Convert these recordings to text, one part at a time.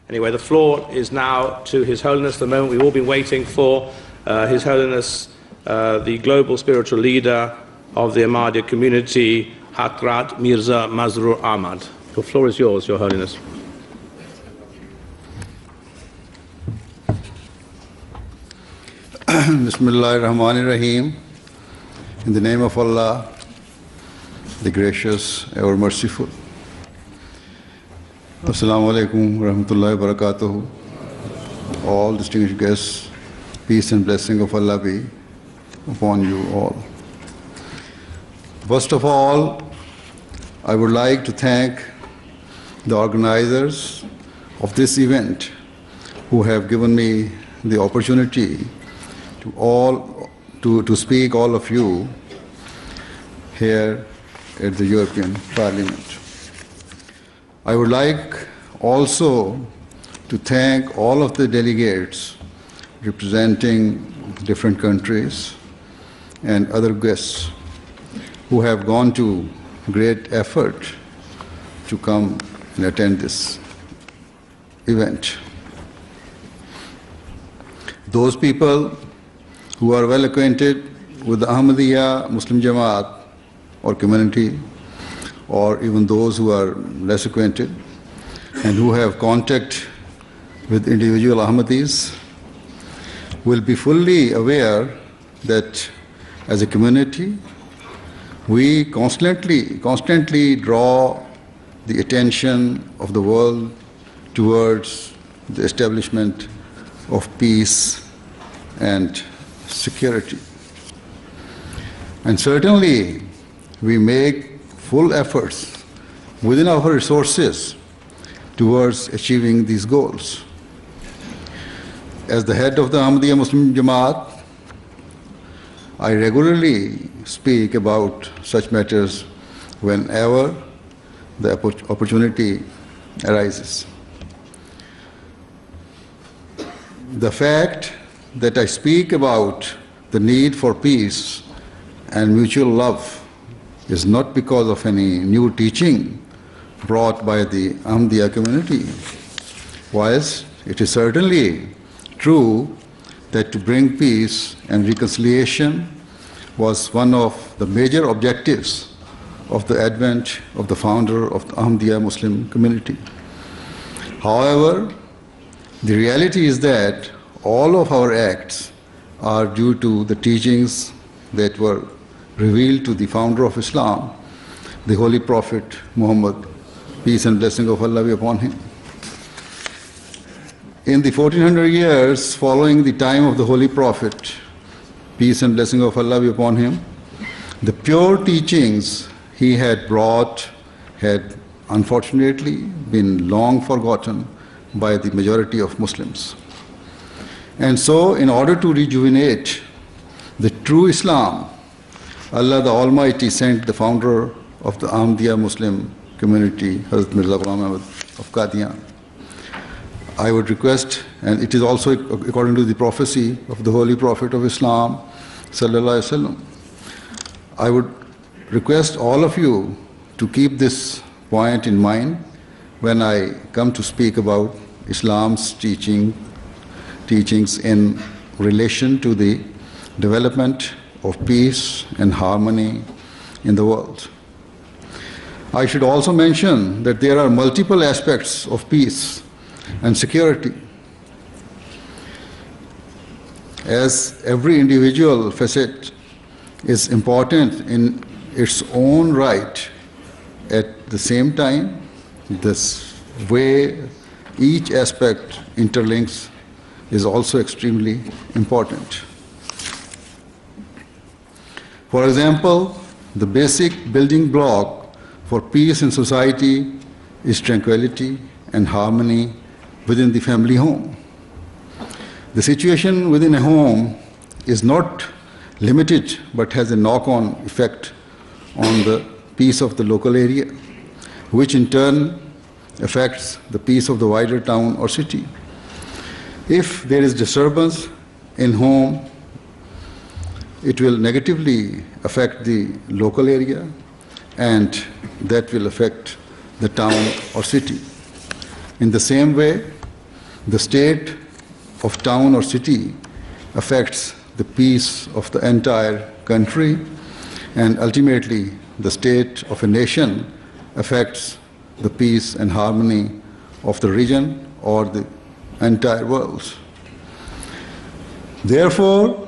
Anyway, the floor is now to His Holiness, the moment we've all been waiting for, His Holiness, the global spiritual leader of the Ahmadiyya community, Hazrat Mirza Masroor Ahmad. The floor is yours, Your Holiness. Bismillahirrahmanirrahim. In the name of Allah, the gracious, ever merciful. Assalamu alaikum wa rahmatullahi wa barakatuhu. All distinguished guests, peace and blessing of Allah be upon you all. First of all, I would like to thank the organizers of this event who have given me the opportunity to speak all of you here at the European Parliament. I would like also to thank all of the delegates representing different countries and other guests who have gone to great effort to come and attend this event. Those people who are well acquainted with the Ahmadiyya Muslim Jamaat or community, or even those who are less acquainted and who have contact with individual Ahmadis, will be fully aware that as a community, we constantly draw the attention of the world towards the establishment of peace and security. And certainly, we make full efforts within our resources towards achieving these goals. As the head of the Ahmadiyya Muslim Jamaat, I regularly speak about such matters whenever the opportunity arises. The fact that I speak about the need for peace and mutual love is not because of any new teaching brought by the Ahmadiyya community. Whilst it is certainly true that to bring peace and reconciliation was one of the major objectives of the advent of the founder of the Ahmadiyya Muslim community. However, the reality is that all of our acts are due to the teachings that were revealed to the founder of Islam, the Holy Prophet Muhammad, peace and blessing of Allah be upon him. In the 1400 years following the time of the Holy Prophet, peace and blessing of Allah be upon him, the pure teachings he had brought had unfortunately been long forgotten by the majority of Muslims. And so, in order to rejuvenate the true Islam, Allah the Almighty sent the founder of the Ahmadiyya Muslim community, Hazrat Mirza Masroor Ahmad of Qadian. I would request, and it is also according to the prophecy of the Holy Prophet of Islam, Sallallahu Alaihi Wasallam, I would request all of you to keep this point in mind when I come to speak about Islam's teachings in relation to the development of peace and harmony in the world. I should also mention that there are multiple aspects of peace and security. As every individual facet is important in its own right, at the same time, this way each aspect interlinks is also extremely important. For example, the basic building block for peace in society is tranquility and harmony within the family home. The situation within a home is not limited but has a knock-on effect on the peace of the local area, which in turn affects the peace of the wider town or city. If there is disturbance in home, it will negatively affect the local area, and that will affect the town or city. In the same way, the state of town or city affects the peace of the entire country, and ultimately the state of a nation affects the peace and harmony of the region or the entire world. Therefore,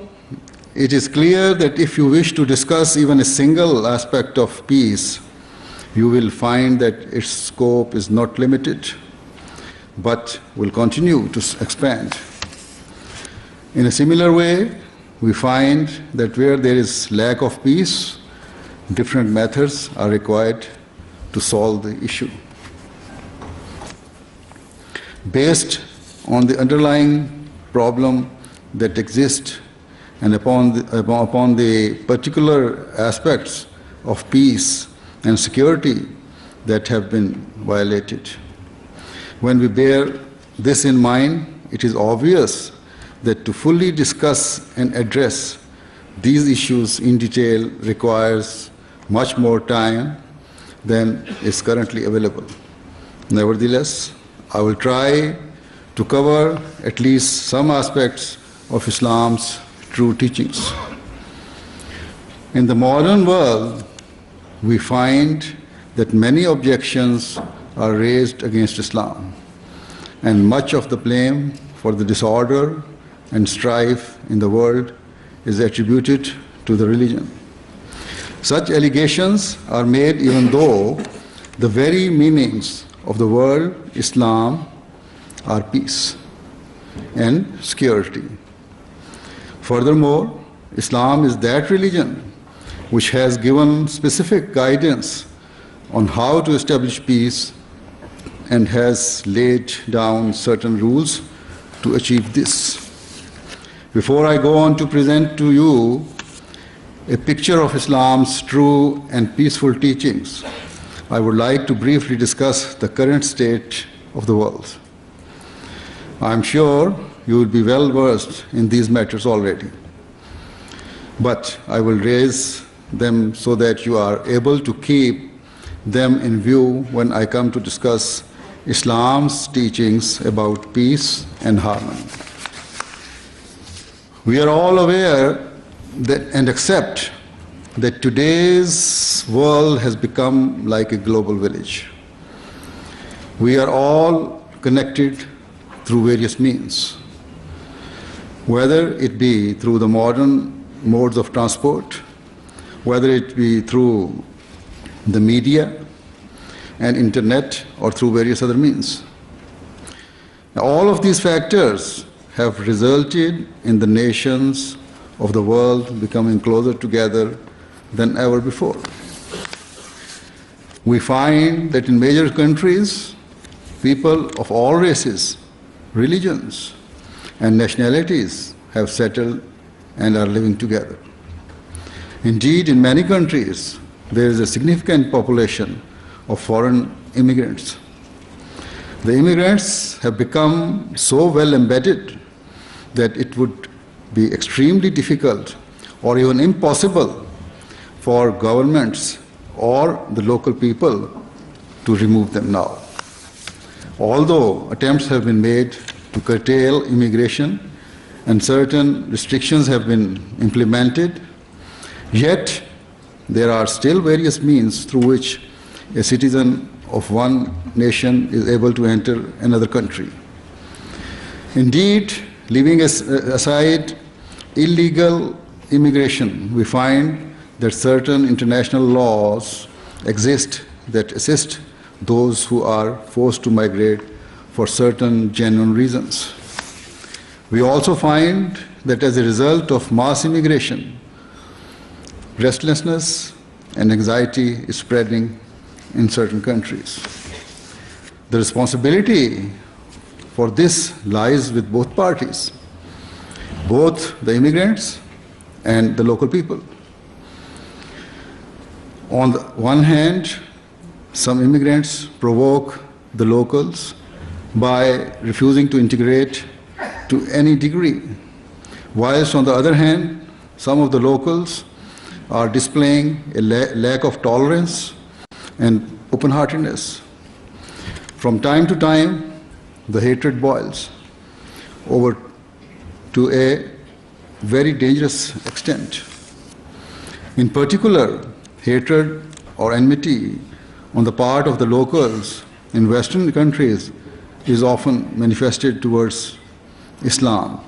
it is clear that if you wish to discuss even a single aspect of peace, you will find that its scope is not limited, but will continue to expand. In a similar way, we find that where there is lack of peace, different methods are required to solve the issue. Based on the underlying problem that exists and upon the particular aspects of peace and security that have been violated. When we bear this in mind, it is obvious that to fully discuss and address these issues in detail requires much more time than is currently available. Nevertheless, I will try to cover at least some aspects of Islam's true teachings. In the modern world, we find that many objections are raised against Islam, and much of the blame for the disorder and strife in the world is attributed to the religion. Such allegations are made even though the very meanings of the word Islam are peace and security. Furthermore, Islam is that religion which has given specific guidance on how to establish peace and has laid down certain rules to achieve this. Before I go on to present to you a picture of Islam's true and peaceful teachings, I would like to briefly discuss the current state of the world. I am sure you will be well versed in these matters already, but I will raise them so that you are able to keep them in view when I come to discuss Islam's teachings about peace and harmony. We are all aware that and accept that today's world has become like a global village. We are all connected through various means, whether it be through the modern modes of transport, whether it be through the media and internet or through various other means. Now, all of these factors have resulted in the nations of the world becoming closer together than ever before. We find that in major countries, people of all races, religions, and nationalities have settled and are living together. Indeed, in many countries, there is a significant population of foreign immigrants. The immigrants have become so well embedded that it would be extremely difficult or even impossible for governments or the local people to remove them now. Although attempts have been made to curtail immigration and certain restrictions have been implemented, yet there are still various means through which a citizen of one nation is able to enter another country. Indeed, leaving aside illegal immigration, we find that certain international laws exist that assist those who are forced to migrate for certain genuine reasons. We also find that as a result of mass immigration, restlessness and anxiety is spreading in certain countries. The responsibility for this lies with both parties, both the immigrants and the local people. On the one hand, some immigrants provoke the locals by refusing to integrate to any degree, whilst on the other hand, some of the locals are displaying a lack of tolerance and open-heartedness. From time to time, the hatred boils over to a very dangerous extent. In particular, hatred or enmity on the part of the locals in Western countries is often manifested towards Islam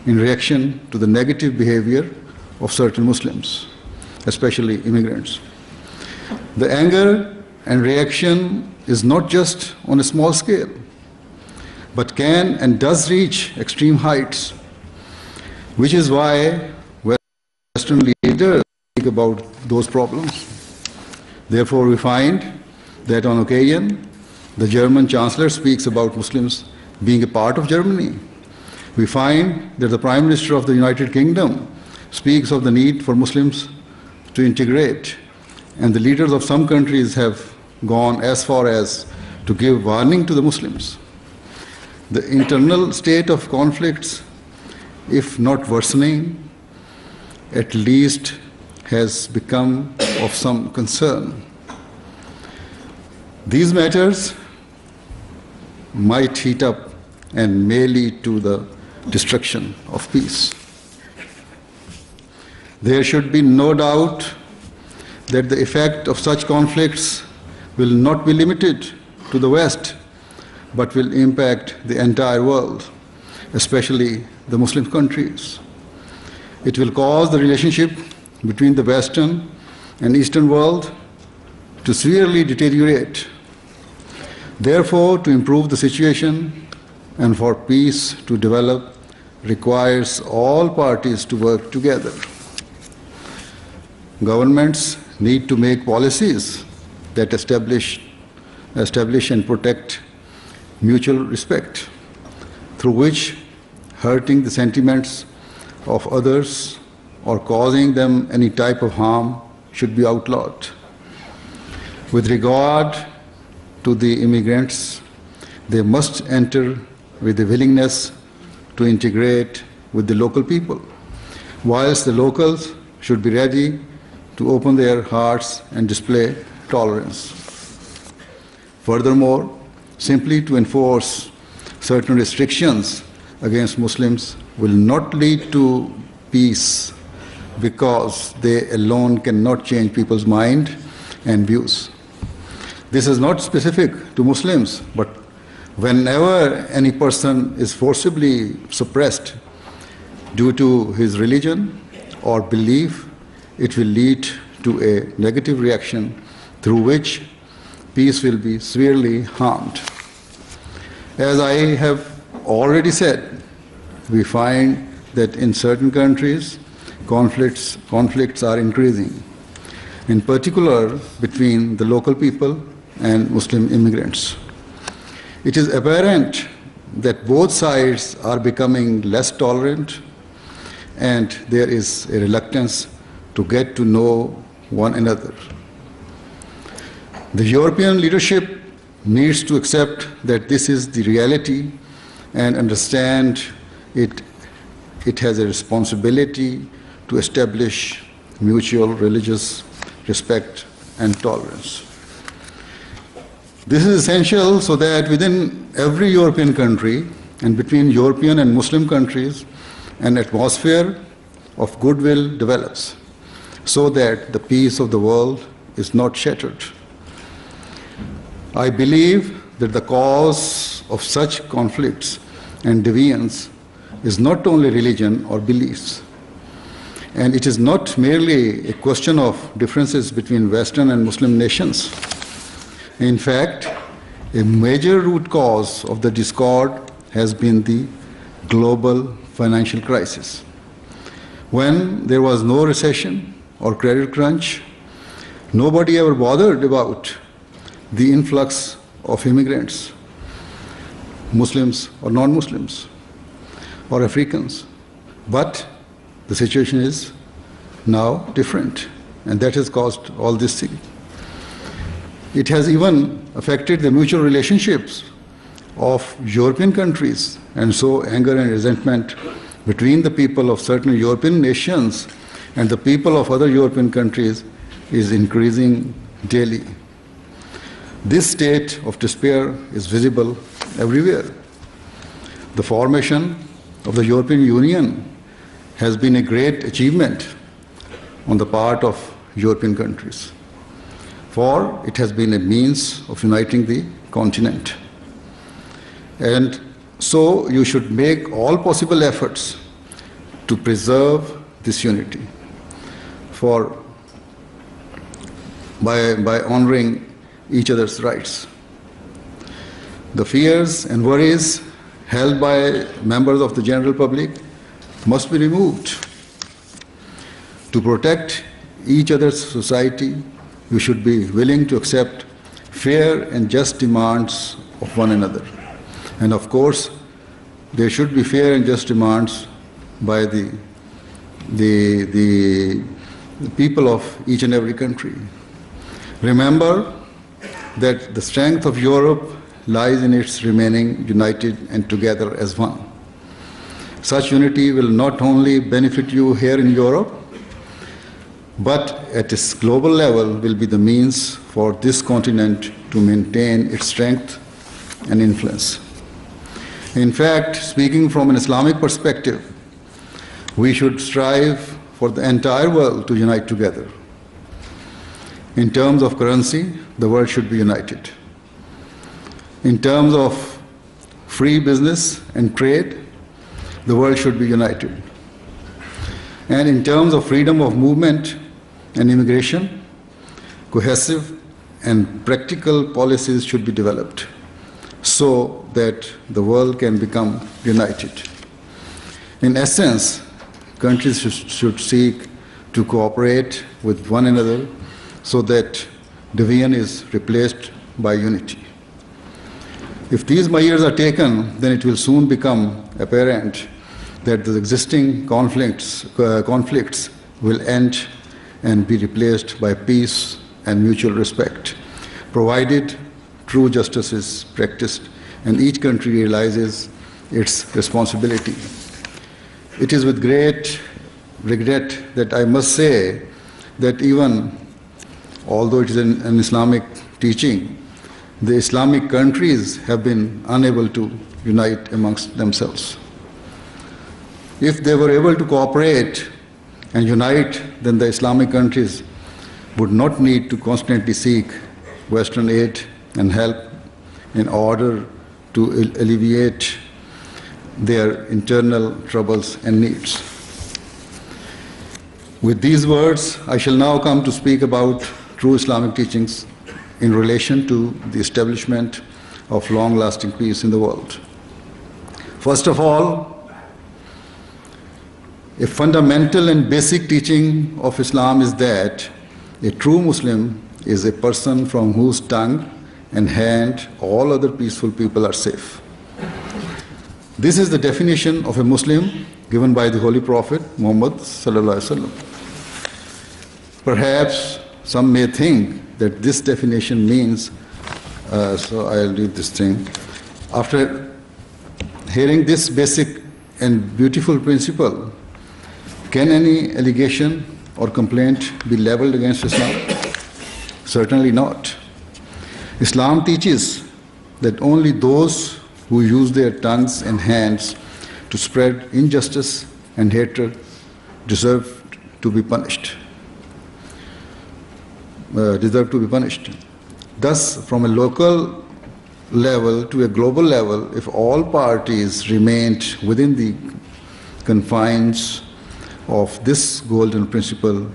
in reaction to the negative behavior of certain Muslims, especially immigrants. The anger and reaction is not just on a small scale, but can and does reach extreme heights, which is why Western leaders speak about those problems. Therefore, we find that on occasion, the German Chancellor speaks about Muslims being a part of Germany. We find that the Prime Minister of the United Kingdom speaks of the need for Muslims to integrate, and the leaders of some countries have gone as far as to give warning to the Muslims. The internal state of conflicts, if not worsening, at least has become of some concern. These matters might heat up and may lead to the destruction of peace. There should be no doubt that the effect of such conflicts will not be limited to the West, but will impact the entire world, especially the Muslim countries. It will cause the relationship between the Western and Eastern world to severely deteriorate. Therefore, to improve the situation and for peace to develop requires all parties to work together. Governments need to make policies that establish and protect mutual respect, through which hurting the sentiments of others or causing them any type of harm should be outlawed. With regard to the immigrants, they must enter with the willingness to integrate with the local people, whilst the locals should be ready to open their hearts and display tolerance. Furthermore, simply to enforce certain restrictions against Muslims will not lead to peace, because they alone cannot change people's mind and views. This is not specific to Muslims, but whenever any person is forcibly suppressed due to his religion or belief, it will lead to a negative reaction through which peace will be severely harmed. As I have already said, we find that in certain countries, conflicts are increasing, in particular between the local people and Muslim immigrants. It is apparent that both sides are becoming less tolerant, and there is a reluctance to get to know one another. The European leadership needs to accept that this is the reality and understand it has a responsibility to establish mutual religious respect and tolerance. This is essential so that within every European country and between European and Muslim countries, an atmosphere of goodwill develops, so that the peace of the world is not shattered. I believe that the cause of such conflicts and deviance is not only religion or beliefs, and it is not merely a question of differences between Western and Muslim nations. In fact, a major root cause of the discord has been the global financial crisis. When there was no recession or credit crunch, nobody ever bothered about the influx of immigrants. Muslims or non-Muslims or Africans. But the situation is now different, and that has caused all this thing. It has even affected the mutual relationships of European countries, and so anger and resentment between the people of certain European nations and the people of other European countries is increasing daily. This state of despair is visible everywhere. The formation of the European Union has been a great achievement on the part of European countries, for it has been a means of uniting the continent. And so you should make all possible efforts to preserve this unity by honoring each other's rights. The fears and worries held by members of the general public must be removed. To protect each other's society, you should be willing to accept fair and just demands of one another. And of course, there should be fair and just demands by the people of each and every country. Remember that the strength of Europe lies in its remaining united and together as one. Such unity will not only benefit you here in Europe, but at its global level will be the means for this continent to maintain its strength and influence. In fact, speaking from an Islamic perspective, we should strive for the entire world to unite together. In terms of currency, the world should be united. In terms of free business and trade, the world should be united. And in terms of freedom of movement and immigration, cohesive and practical policies should be developed so that the world can become united. In essence, countries should seek to cooperate with one another so that division is replaced by unity. If these measures are taken, then it will soon become apparent that the existing conflicts will end and be replaced by peace and mutual respect, provided true justice is practiced and each country realizes its responsibility. It is with great regret that I must say that even although it is an Islamic teaching, the Islamic countries have been unable to unite amongst themselves. If they were able to cooperate and unite, then the Islamic countries would not need to constantly seek Western aid and help in order to alleviate their internal troubles and needs. With these words, I shall now come to speak about true Islamic teachings in relation to the establishment of long-lasting peace in the world. First of all, a fundamental and basic teaching of Islam is that a true Muslim is a person from whose tongue and hand all other peaceful people are safe. This is the definition of a Muslim given by the Holy Prophet Muhammad sallallahu alaihi wasallam. Perhaps some may think that this definition means, so I'll read this thing. After hearing this basic and beautiful principle, can any allegation or complaint be leveled against Islam? Certainly not. Islam teaches that only those who use their tongues and hands to spread injustice and hatred deserve to be punished. Thus, from a local level to a global level, if all parties remained within the confines of this golden principle,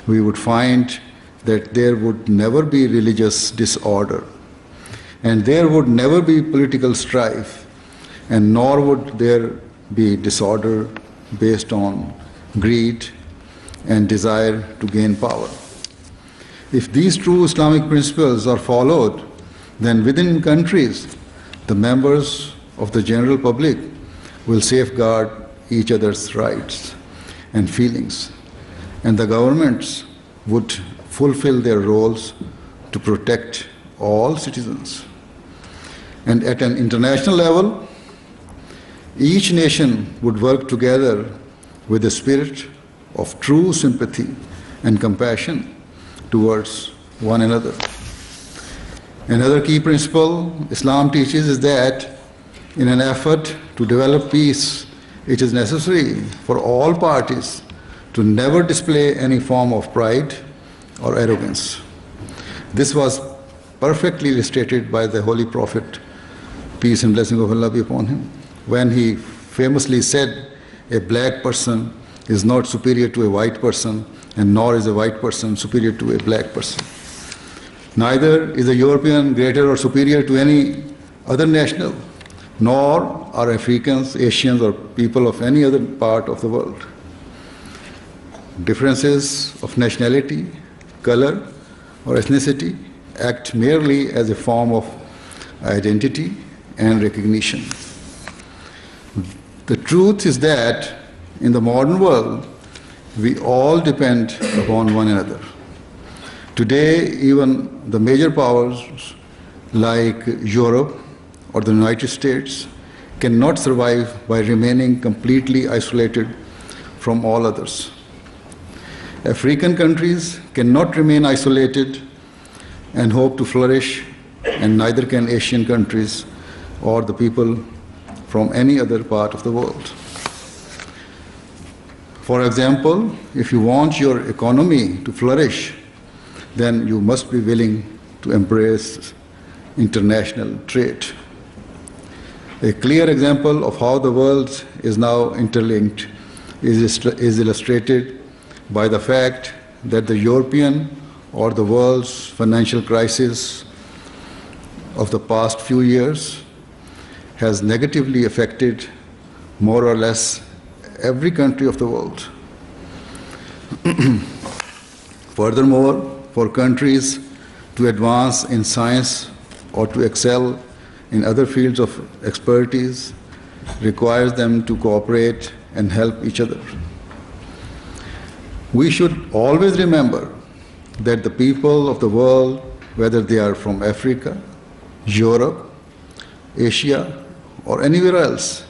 we would find that there would never be religious disorder, and there would never be political strife, and nor would there be disorder based on greed and desire to gain power. If these true Islamic principles are followed, then within countries, the members of the general public will safeguard each other's rights and feelings, and the governments would fulfill their roles to protect all citizens. And at an international level, each nation would work together with a spirit of true sympathy and compassion towards one another. Another key principle Islam teaches is that in an effort to develop peace, it is necessary for all parties to never display any form of pride or arrogance. This was perfectly illustrated by the Holy Prophet, peace and blessing of Allah be upon him, when he famously said, a black person is not superior to a white person, and nor is a white person superior to a black person. Neither is a European greater or superior to any other national, nor are Africans, Asians, or people of any other part of the world. Differences of nationality, color, or ethnicity act merely as a form of identity and recognition. The truth is that in the modern world, we all depend upon one another. Today, even the major powers like Europe or the United States cannot survive by remaining completely isolated from all others. African countries cannot remain isolated and hope to flourish, and neither can Asian countries or the people from any other part of the world. For example, if you want your economy to flourish, then you must be willing to embrace international trade. A clear example of how the world is now interlinked is illustrated by the fact that the European or the world's financial crisis of the past few years has negatively affected more or less every country of the world. Furthermore, for countries to advance in science or to excel in other fields of expertise requires them to cooperate and help each other. We should always remember that the people of the world, whether they are from Africa, Europe, Asia, or anywhere else,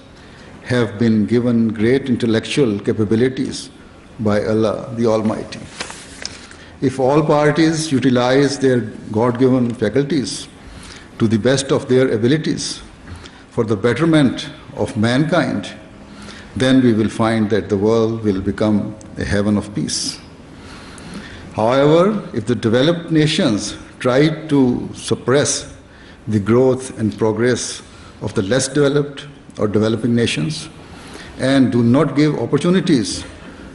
have been given great intellectual capabilities by Allah the Almighty. If all parties utilize their God-given faculties to the best of their abilities for the betterment of mankind, then we will find that the world will become a heaven of peace. However, if the developed nations try to suppress the growth and progress of the less developed or developing nations and do not give opportunities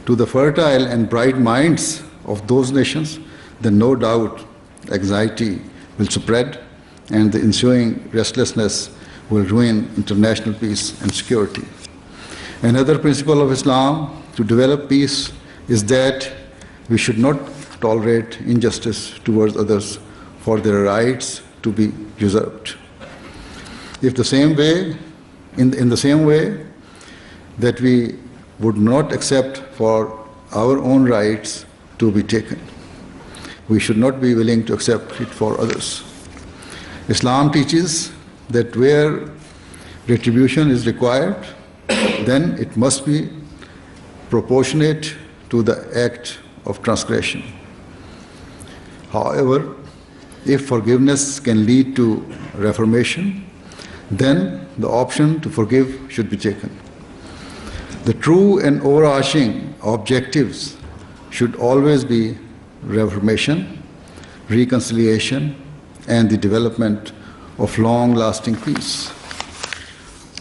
to the fertile and bright minds of those nations, then no doubt anxiety will spread and the ensuing restlessness will ruin international peace and security. Another principle of Islam to develop peace is that we should not tolerate injustice towards others for their rights to be usurped. If the same way, in the same way that we would not accept for our own rights to be taken, we should not be willing to accept it for others. Islam teaches that where retribution is required, then it must be proportionate to the act of transgression. However, if forgiveness can lead to reformation, then the option to forgive should be taken. The true and overarching objectives should always be reformation, reconciliation, and the development of long-lasting peace.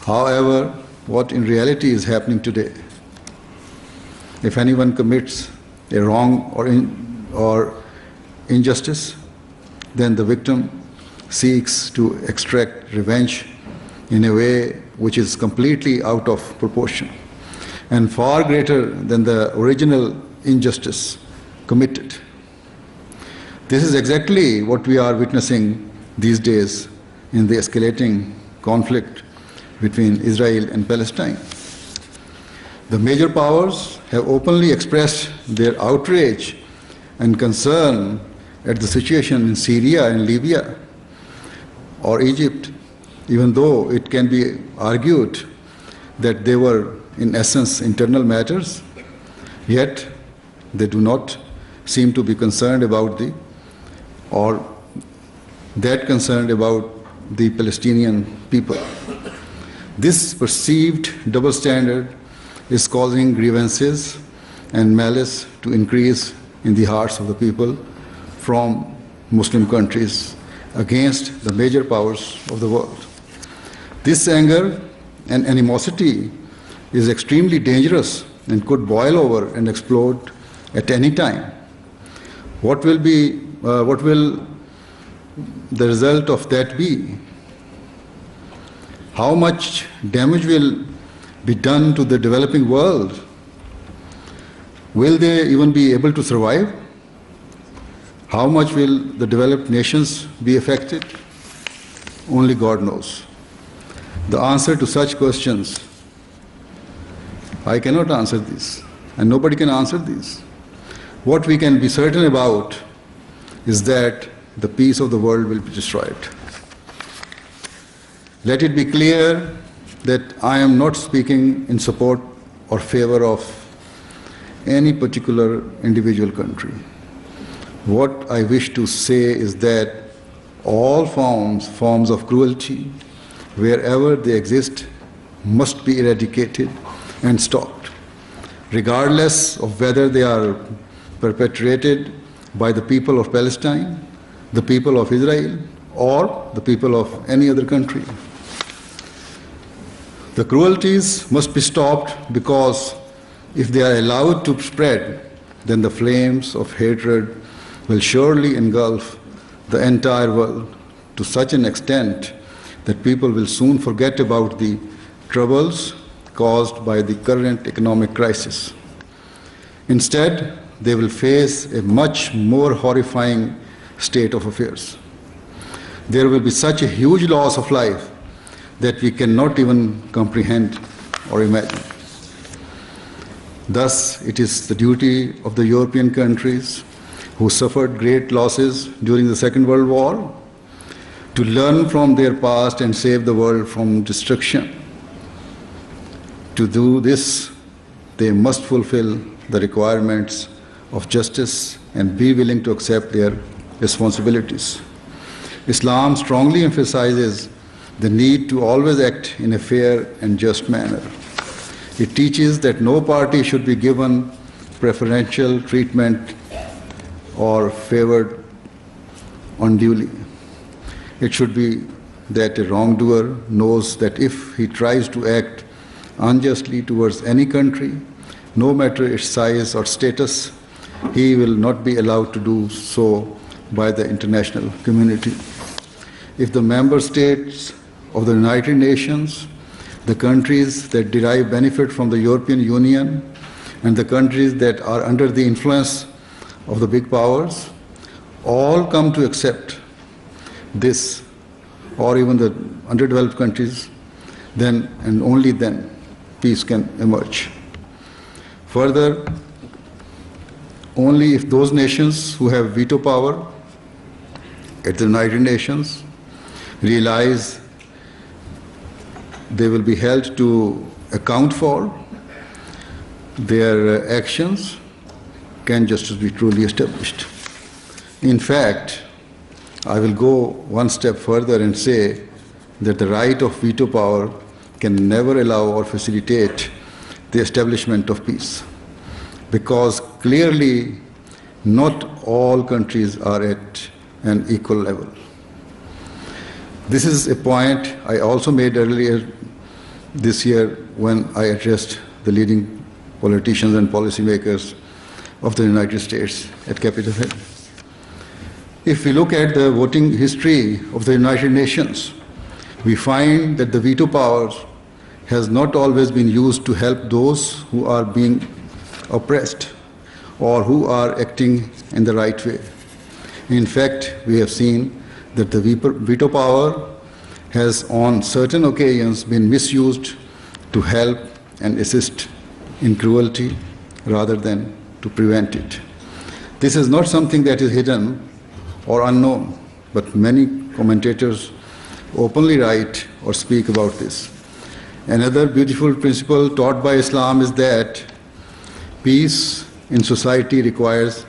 However, what in reality is happening today, if anyone commits a wrong or injustice, then the victim seeks to extract revenge in a way which is completely out of proportion and far greater than the original injustice committed. This is exactly what we are witnessing these days in the escalating conflict between Israel and Palestine. The major powers have openly expressed their outrage and concern at the situation in Syria and Libya or Egypt, even though it can be argued that they were in essence internal matters, yet they do not seem to be concerned about the Palestinian people. This perceived double standard is causing grievances and malice to increase in the hearts of the people from Muslim countries against the major powers of the world. This anger and animosity is extremely dangerous and could boil over and explode at any time. What will the result of that be? How much damage will be done to the developing world? Will they even be able to survive? How much will the developed nations be affected? Only God knows. The answer to such questions, I cannot answer this, and nobody can answer these. What we can be certain about is that the peace of the world will be destroyed. Let it be clear that I am not speaking in support or favor of any particular individual country. What I wish to say is that all forms of cruelty, wherever they exist, must be eradicated and stopped, regardless of whether they are perpetrated by the people of Palestine, the people of Israel, or the people of any other country. The cruelties must be stopped because if they are allowed to spread, then the flames of hatred will surely engulf the entire world to such an extent that people will soon forget about the troubles caused by the current economic crisis. Instead, they will face a much more horrifying state of affairs. There will be such a huge loss of life that we cannot even comprehend or imagine. Thus, it is the duty of the European countries who suffered great losses during the Second World War to learn from their past and save the world from destruction. To do this, they must fulfill the requirements of justice and be willing to accept their responsibilities. Islam strongly emphasizes the need to always act in a fair and just manner. It teaches that no party should be given preferential treatment or favored unduly. It should be that a wrongdoer knows that if he tries to act unjustly towards any country, no matter its size or status, he will not be allowed to do so by the international community. If the member states of the United Nations, the countries that derive benefit from the European Union, and the countries that are under the influence of the big powers, all come to accept this, or even the underdeveloped countries, then and only then peace can emerge. Further, only if those nations who have veto power at the United Nations realize they will be held to account for their actions, can justice be truly established. In fact, I will go one step further and say that the right of veto power can never allow or facilitate the establishment of peace, because clearly not all countries are at an equal level. This is a point I also made earlier this year when I addressed the leading politicians and policymakers of the United States at Capitol Hill. If we look at the voting history of the United Nations, we find that the veto power has not always been used to help those who are being oppressed or who are acting in the right way. In fact, we have seen that the veto power has on certain occasions been misused to help and assist in cruelty rather than to prevent it. This is not something that is hidden or unknown, but many commentators openly write or speak about this. Another beautiful principle taught by Islam is that peace in society requires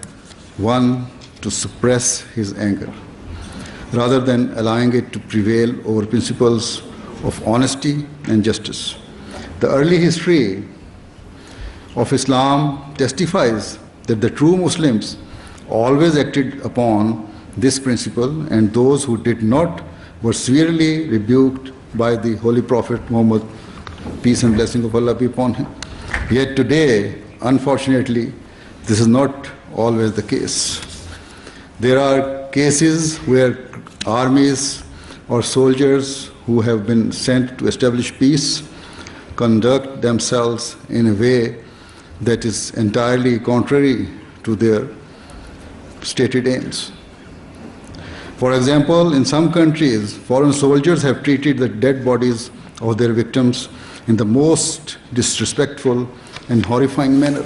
one to suppress his anger, rather than allowing it to prevail over principles of honesty and justice. The early history of Islam testifies that the true Muslims always acted upon this principle, and those who did not were severely rebuked by the Holy Prophet Muhammad, peace and blessing of Allah be upon him. Yet today, unfortunately, this is not always the case. There are cases where armies or soldiers who have been sent to establish peace conduct themselves in a way that is entirely contrary to their stated aims. For example, in some countries, foreign soldiers have treated the dead bodies of their victims in the most disrespectful and horrifying manner.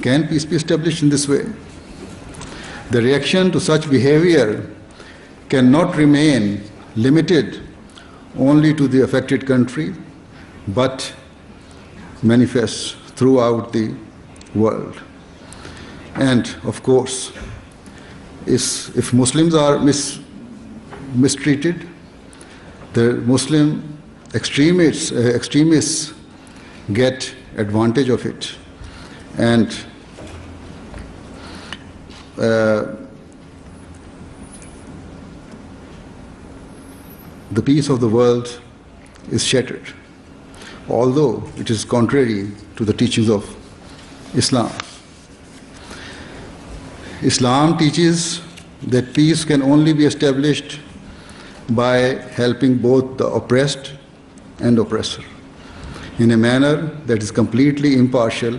Can peace be established in this way? The reaction to such behavior cannot remain limited only to the affected country, but manifests throughout the world. And of course, if Muslims are mistreated, the Muslim extremists get advantage of it, and the peace of the world is shattered, although it is contrary to the teachings of Islam. Islam teaches that peace can only be established by helping both the oppressed and oppressor in a manner that is completely impartial,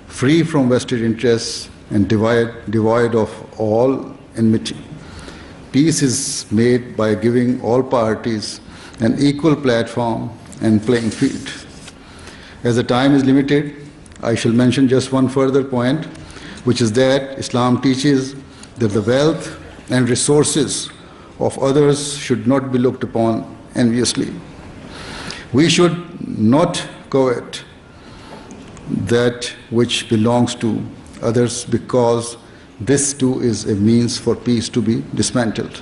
free from vested interests, and devoid of all enmity. Peace is made by giving all parties an equal platform and playing field. As the time is limited, I shall mention just one further point, which is that Islam teaches that the wealth and resources of others should not be looked upon enviously. We should not covet that which belongs to others, because this too is a means for peace to be dismantled.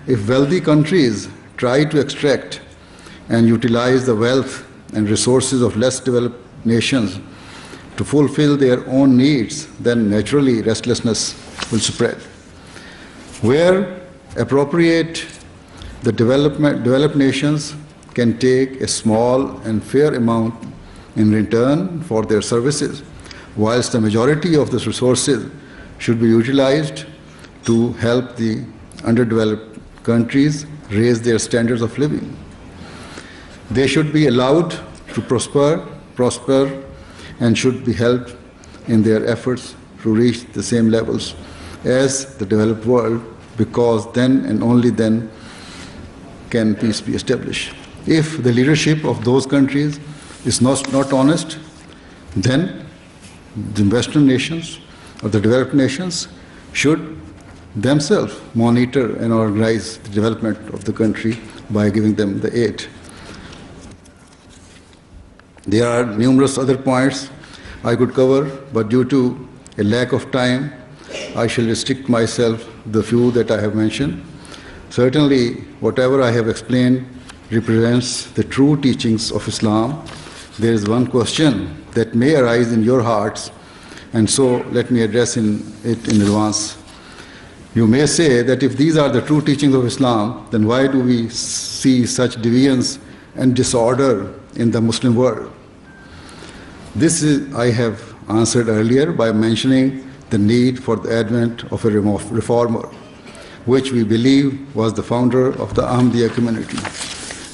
If wealthy countries try to extract and utilize the wealth and resources of less developed nations to fulfill their own needs, then naturally restlessness will spread. Where appropriate, the developed nations can take a small and fair amount in return for their services, whilst the majority of these resources should be utilized to help the underdeveloped countries raise their standards of living. They should be allowed to prosper, and should be helped in their efforts to reach the same levels as the developed world, because then and only then can peace be established. If the leadership of those countries is not honest, then the Western nations or the developed nations should themselves monitor and organize the development of the country by giving them the aid. There are numerous other points I could cover, but due to a lack of time, I shall restrict myself to the few that I have mentioned. Certainly, whatever I have explained represents the true teachings of Islam. There is one question that may arise in your hearts, and so let me address it in advance. You may say that if these are the true teachings of Islam, then why do we see such deviance and disorder in the Muslim world? This I have answered earlier by mentioning the need for the advent of a reformer, which we believe was the founder of the Ahmadiyya community.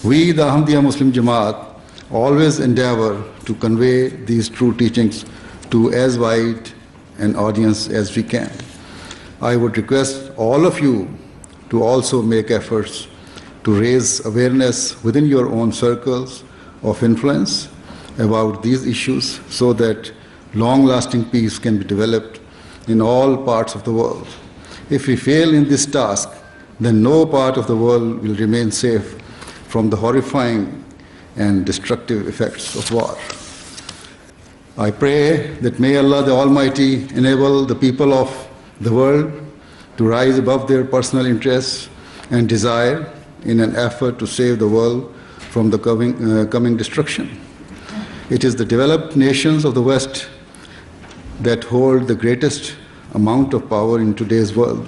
We, the Ahmadiyya Muslim Jamaat, always endeavor to convey these true teachings to as wide an audience as we can. I would request all of you to also make efforts to raise awareness within your own circles of influence about these issues so that long-lasting peace can be developed in all parts of the world. If we fail in this task, then no part of the world will remain safe from the horrifying and destructive effects of war. I pray that may Allah the Almighty enable the people of the world to rise above their personal interests and desire in an effort to save the world from the coming destruction. It is the developed nations of the West that hold the greatest amount of power in today's world,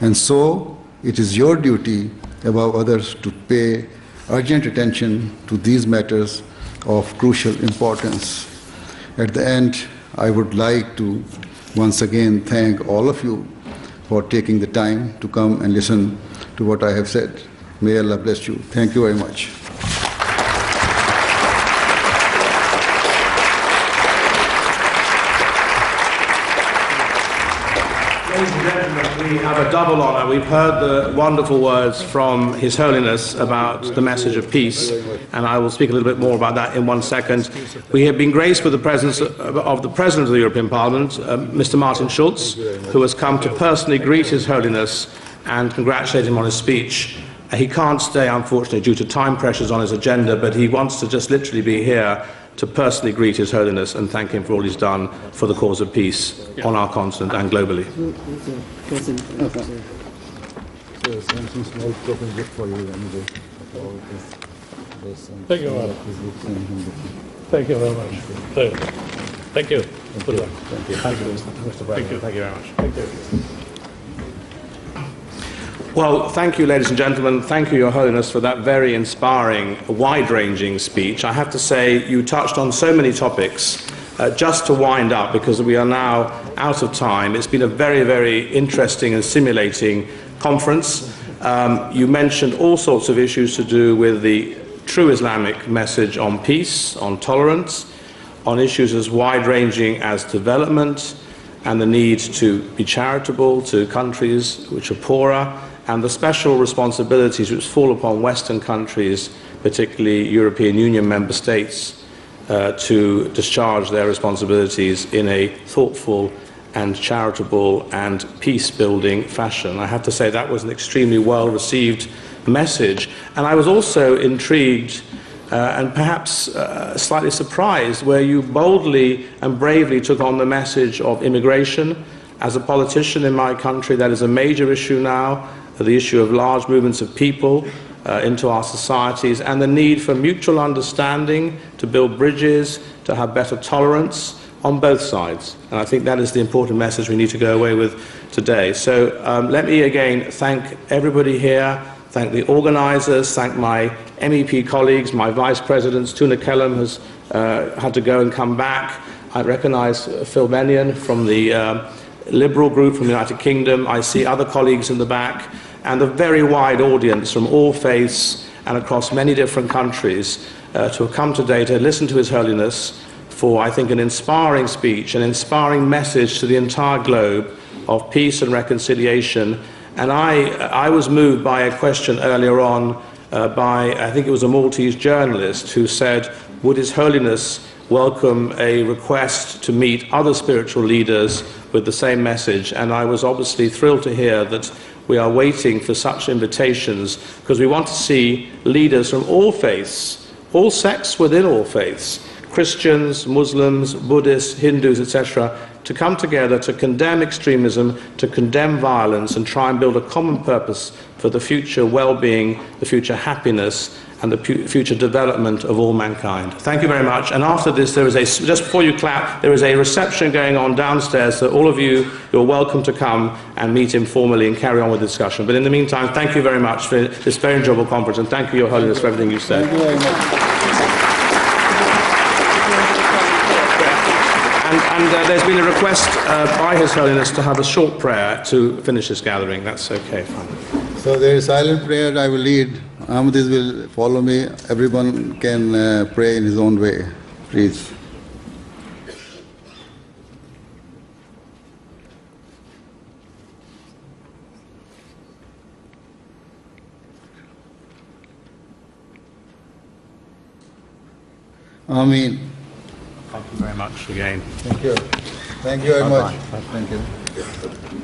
and so it is your duty above others to pay urgent attention to these matters of crucial importance. At the end, I would like to once again thank all of you for taking the time to come and listen to what I have said. May Allah bless you. Thank you very much. Ladies and gentlemen, we have a double honor. We've heard the wonderful words from His Holiness about the message of peace, and I will speak a little bit more about that in 1 second. We have been graced with the presence of the President of the European Parliament, Mr. Martin Schulz, who has come to personally greet His Holiness and congratulate him on his speech. He can't stay, unfortunately, due to time pressures on his agenda, but he wants to just literally be here to personally greet His Holiness and thank him for all he's done for the cause of peace on our continent and globally. Thank you very much. Thank you very much. Thank you. Good luck. Thank you, Mr. President. Thank you very much. Thank you. Well, thank you, ladies and gentlemen. Thank you, Your Holiness, for that very inspiring, wide-ranging speech. I have to say, you touched on so many topics. Just to wind up, because we are now out of time, it's been a very, very interesting and stimulating conference. You mentioned all sorts of issues to do with the true Islamic message on peace, on tolerance, on issues as wide-ranging as development and the need to be charitable to countries which are poorer, and the special responsibilities which fall upon Western countries, particularly European Union member states, to discharge their responsibilities in a thoughtful and charitable and peace-building fashion. I have to say that was an extremely well-received message. And I was also intrigued and perhaps slightly surprised where you boldly and bravely took on the message of immigration. As a politician in my country, that is a major issue now, the issue of large movements of people into our societies, and the need for mutual understanding, to build bridges, to have better tolerance on both sides. And I think that is the important message we need to go away with today. So let me again thank everybody here, thank the organisers, thank my MEP colleagues, my vice presidents. Tuna Kellum has had to go and come back. I recognise Phil Bennion from the Liberal group from the United Kingdom. I see other colleagues in the back, and a very wide audience from all faiths and across many different countries to have come today to listen to His Holiness for, I think, an inspiring speech, an inspiring message to the entire globe of peace and reconciliation. And I was moved by a question earlier on by, I think it was a Maltese journalist, who said, would His Holiness welcome a request to meet other spiritual leaders with the same message? And I was obviously thrilled to hear that we are waiting for such invitations, because we want to see leaders from all faiths, all sects within all faiths, Christians, Muslims, Buddhists, Hindus, etc., to come together to condemn extremism, to condemn violence, and try and build a common purpose for the future well-being, the future happiness, and the future development of all mankind. Thank you very much. And after this, there is just before you clap, there is a reception going on downstairs, so all of you, you're welcome to come and meet informally and carry on with the discussion. But in the meantime, thank you very much for this very enjoyable conference, and thank you, Your Holiness, for everything you've said. Thank you very much. And there's been a request by His Holiness to have a short prayer to finish this gathering. That's okay, fine. So there is silent prayer I will lead. Ahmadis will follow me. Everyone can pray in his own way. Please. Ameen. Thank you very much again. Thank you. Thank you very much. Thank you.